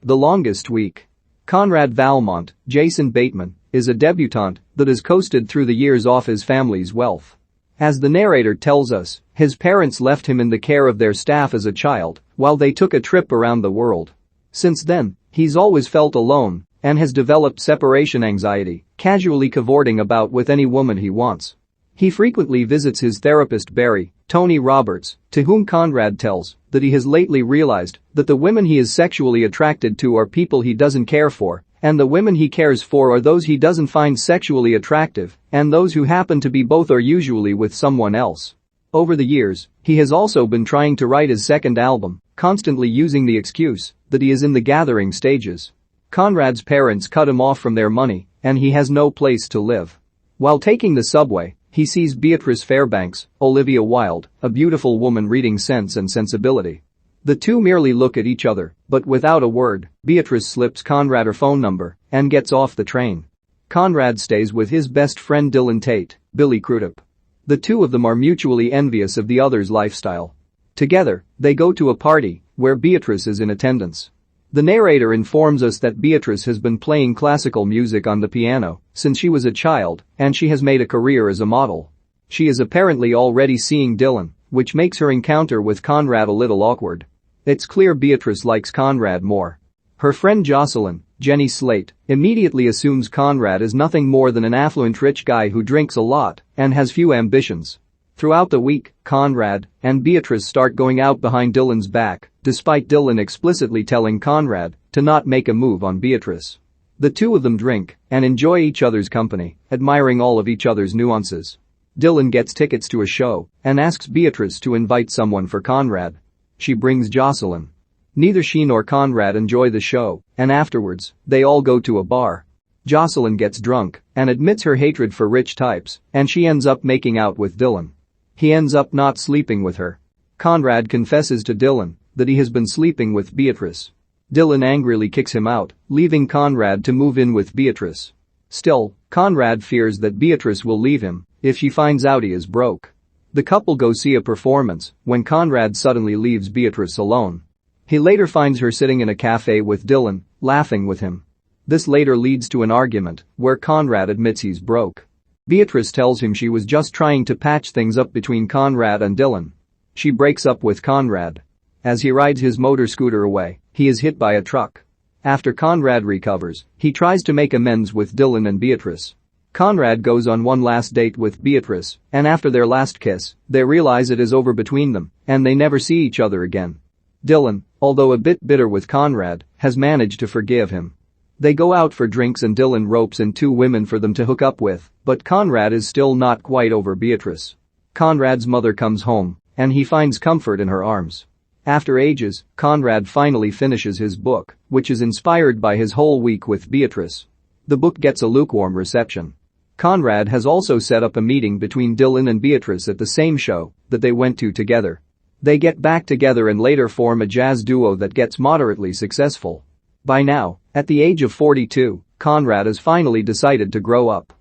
The Longest Week. Conrad Valmont, Jason Bateman, is a debutante that has coasted through the years off his family's wealth. As the narrator tells us, his parents left him in the care of their staff as a child while they took a trip around the world. Since then, he's always felt alone and has developed separation anxiety, casually cavorting about with any woman he wants. He frequently visits his therapist Barry, Tony Roberts, to whom Conrad tells that he has lately realized that the women he is sexually attracted to are people he doesn't care for, and the women he cares for are those he doesn't find sexually attractive, and those who happen to be both are usually with someone else. Over the years, he has also been trying to write his second album, constantly using the excuse that he is in the gathering stages. Conrad's parents cut him off from their money, and he has no place to live. While taking the subway, he sees Beatrice Fairbanks, Olivia Wilde, a beautiful woman reading Sense and Sensibility. The two merely look at each other, but without a word, Beatrice slips Conrad her phone number and gets off the train. Conrad stays with his best friend Dylan Tate, Billy Crudup. The two of them are mutually envious of the other's lifestyle. Together, they go to a party where Beatrice is in attendance. The narrator informs us that Beatrice has been playing classical music on the piano since she was a child, and she has made a career as a model. She is apparently already seeing Dylan, which makes her encounter with Conrad a little awkward. It's clear Beatrice likes Conrad more. Her friend Jocelyn, Jenny Slate, immediately assumes Conrad is nothing more than an affluent rich guy who drinks a lot and has few ambitions. Throughout the week, Conrad and Beatrice start going out behind Dylan's back, despite Dylan explicitly telling Conrad to not make a move on Beatrice. The two of them drink and enjoy each other's company, admiring all of each other's nuances. Dylan gets tickets to a show and asks Beatrice to invite someone for Conrad. She brings Jocelyn. Neither she nor Conrad enjoy the show, and afterwards, they all go to a bar. Jocelyn gets drunk and admits her hatred for rich types, and she ends up making out with Dylan. He ends up not sleeping with her. Conrad confesses to Dylan that he has been sleeping with Beatrice. Dylan angrily kicks him out, leaving Conrad to move in with Beatrice. Still, Conrad fears that Beatrice will leave him if she finds out he is broke. The couple go see a performance when Conrad suddenly leaves Beatrice alone. He later finds her sitting in a cafe with Dylan, laughing with him. This later leads to an argument where Conrad admits he's broke. Beatrice tells him she was just trying to patch things up between Conrad and Dylan. She breaks up with Conrad. As he rides his motor scooter away, he is hit by a truck. After Conrad recovers, he tries to make amends with Dylan and Beatrice. Conrad goes on one last date with Beatrice, and after their last kiss, they realize it is over between them, and they never see each other again. Dylan, although a bit bitter with Conrad, has managed to forgive him. They go out for drinks and Dylan ropes in two women for them to hook up with, but Conrad is still not quite over Beatrice. Conrad's mother comes home, and he finds comfort in her arms. After ages, Conrad finally finishes his book, which is inspired by his whole week with Beatrice. The book gets a lukewarm reception. Conrad has also set up a meeting between Dylan and Beatrice at the same show that they went to together. They get back together and later form a jazz duo that gets moderately successful. By now, at the age of 42, Conrad has finally decided to grow up.